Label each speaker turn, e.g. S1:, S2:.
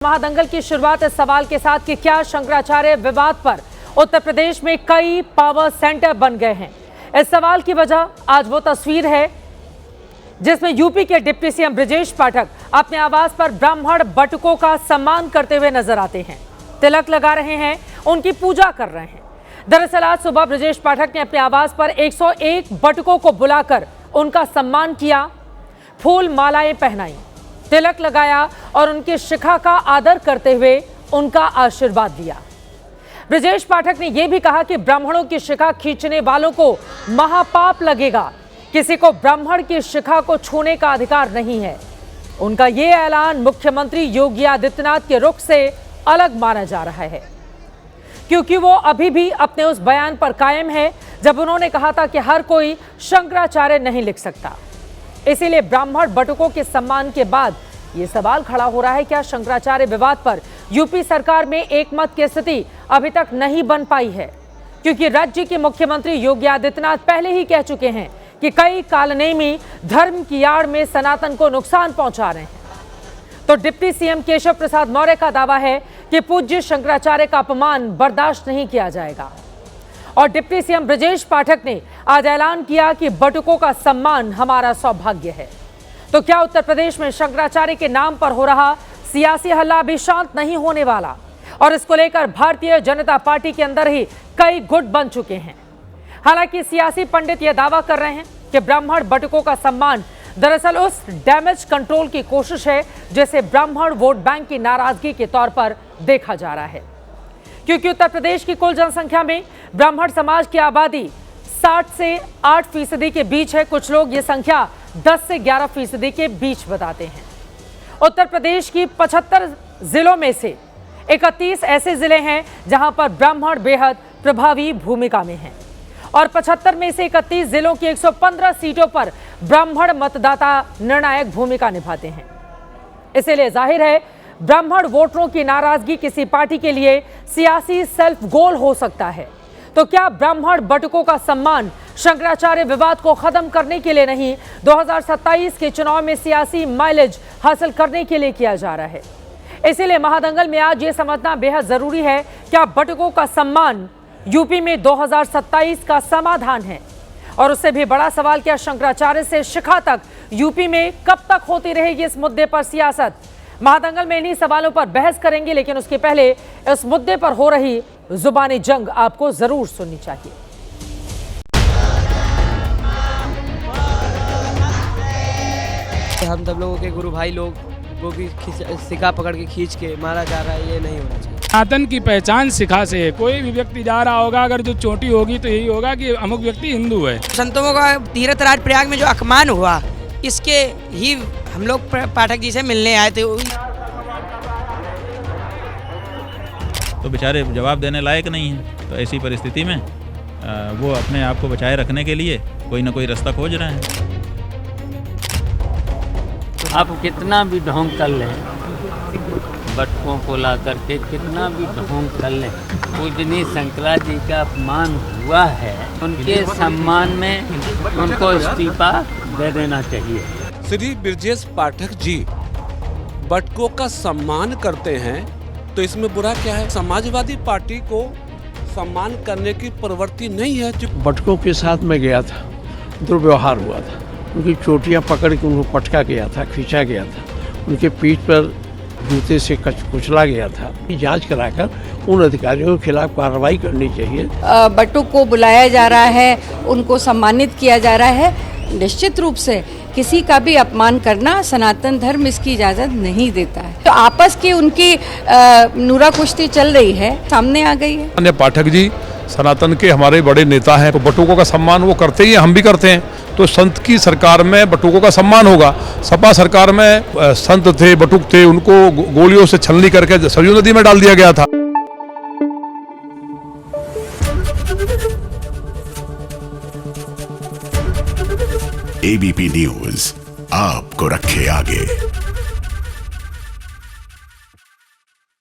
S1: महादंगल की शुरुआत इस सवाल के साथ कि क्या शंकराचार्य विवाद पर उत्तर प्रदेश में कई पावर सेंटर बन गए हैं। इस सवाल की वजह आज वो तस्वीर है जिसमें यूपी के डिप्टी सीएम ब्रजेश पाठक अपने आवास पर ब्राह्मण बटुकों का सम्मान करते हुए नजर आते हैं, तिलक लगा रहे हैं, उनकी पूजा कर रहे हैं। दरअसल आज सुबह ब्रजेश पाठक ने अपने आवास पर 101 बटुकों को बुलाकर उनका सम्मान किया, फूल मालाएं पहनाई, तिलक लगाया और उनकी शिखा का आदर करते हुए उनका आशीर्वाद लिया। ब्रजेश पाठक ने यह भी कहा कि ब्राह्मणों की शिखा खींचने वालों को महापाप लगेगा, किसी को ब्राह्मण की शिखा को छूने का अधिकार नहीं है। उनका यह ऐलान मुख्यमंत्री योगी आदित्यनाथ के रुख से अलग माना जा रहा है, क्योंकि वो अभी भी अपने उस बयान पर कायम है जब उन्होंने कहा था कि हर कोई शंकराचार्य नहीं लिख सकता। इसीलिए ब्राह्मण बटुकों के सम्मान के बाद ये सवाल खड़ा हो रहा है, क्या शंकराचार्य विवाद पर यूपी सरकार में एकमत की स्थिति अभी तक नहीं बन पाई है, क्योंकि राज्य के मुख्यमंत्री योगी आदित्यनाथ पहले ही कह चुके हैं कि कई कालनेमी धर्म की आड़ में सनातन को नुकसान पहुंचा रहे हैं। तो डिप्टी सीएम केशव प्रसाद मौर्य का दावा है कि पूज्य शंकराचार्य का अपमान बर्दाश्त नहीं किया जाएगा। और डिप्टी सीएम ब्रजेश पाठक ने आज ऐलान किया कि बटुकों का सम्मान हमारा सौभाग्य है। तो क्या उत्तर प्रदेश में शंकराचार्य के नाम पर हो रहा सियासी हल्ला अभी शांत नहीं होने वाला? और इसको लेकर भारतीय जनता पार्टी के अंदर ही कई गुट बन चुके हैं। हालांकि सियासी पंडित यह दावा कर रहे हैं कि ब्राह्मण बटुकों का सम्मान दरअसल उस डैमेज कंट्रोल की कोशिश है जिसे ब्राह्मण वोट बैंक की नाराजगी के तौर पर देखा जा रहा है, क्योंकि उत्तर प्रदेश की कुल जनसंख्या में ब्राह्मण समाज की आबादी 60 से 8% के बीच है। कुछ लोग ये संख्या 10 से 11% के बीच बताते हैं। उत्तर प्रदेश की 75 जिलों में से 31 ऐसे जिले हैं जहां पर ब्राह्मण बेहद प्रभावी भूमिका में हैं और 75 में से 31 जिलों की 115 सीटों पर ब्राह्मण मतदाता निर्णायक भूमिका निभाते हैं। इसीलिए जाहिर है ब्राह्मण वोटरों की नाराजगी किसी पार्टी के लिए सियासी सेल्फ गोल हो सकता है। तो क्या ब्राह्मण बटुकों का सम्मान शंकराचार्य विवाद को खत्म करने के लिए नहीं, 2027 के चुनाव में सियासी माइलेज हासिल करने के लिए किया जा रहा है? इसीलिए महादंगल में आज ये समझना बेहद जरूरी है, क्या बटुकों का सम्मान यूपी में 2027 का समाधान है? और उससे भी बड़ा सवाल, क्या शंकराचार्य से शिखा तक यूपी में कब तक होती रहेगी इस मुद्दे पर सियासत? महादंगल में इन्हीं सवालों पर बहस करेंगे, लेकिन उसके पहले इस मुद्दे पर हो रही जुबानी जंग आपको जरूर सुननी चाहिए।
S2: हम सब लोगों के गुरु भाई लोग वो भी शिखा पकड़ के खींच के मारा जा रहा है, ये नहीं होना चाहिए।
S3: सनातन की पहचान शिखा से है। कोई भी व्यक्ति जा रहा होगा, अगर जो चोटी होगी तो यही होगा कि अमुक व्यक्ति हिंदू है।
S2: संतों का तीर्थराज प्रयाग में जो अपमान हुआ, इसके ही हम लोग पाठक जी से मिलने आए थे।
S4: तो बेचारे जवाब देने लायक नहीं हैं। तो ऐसी परिस्थिति में वो अपने आप को बचाए रखने के लिए कोई ना कोई रास्ता खोज रहे हैं।
S5: आप कितना भी ढोंग कर लें, बटुकों को ला करके कितना भी ढोंग कर लें, पूजनीय शंकराचार्य जी का अपमान हुआ है, उनके सम्मान में उनको इस्तीफा दे देना चाहिए।
S6: श्री ब्रजेश पाठक जी बटुकों का सम्मान करते हैं तो इसमें बुरा क्या है? समाजवादी पार्टी को सम्मान करने की प्रवृत्ति नहीं है।
S7: बटुकों के साथ मैं गया था, दुर्व्यवहार हुआ था, उनकी चोटियां पकड़ के उनको पटका गया था, खींचा गया था, उनके पीठ पर जूते से कुचला गया था। जांच कराकर उन अधिकारियों के खिलाफ कार्रवाई करनी चाहिए।
S8: बटुक को बुलाया जा रहा है, उनको सम्मानित किया जा रहा है। निश्चित रूप से किसी का भी अपमान करना सनातन धर्म इसकी इजाजत नहीं देता है। तो आपस की उनकी नूरा कुश्ती चल रही है, सामने आ गई है।
S9: पाठक जी सनातन के हमारे बड़े नेता हैं, तो बटुकों का सम्मान वो करते ही, हम भी करते हैं। तो संत की सरकार में बटुकों का सम्मान होगा। सपा सरकार में संत थे, बटुक थे, उनको गोलियों से छलनी करके सरयू नदी में डाल दिया गया था।
S10: एबीपी न्यूज आपको रखे आगे।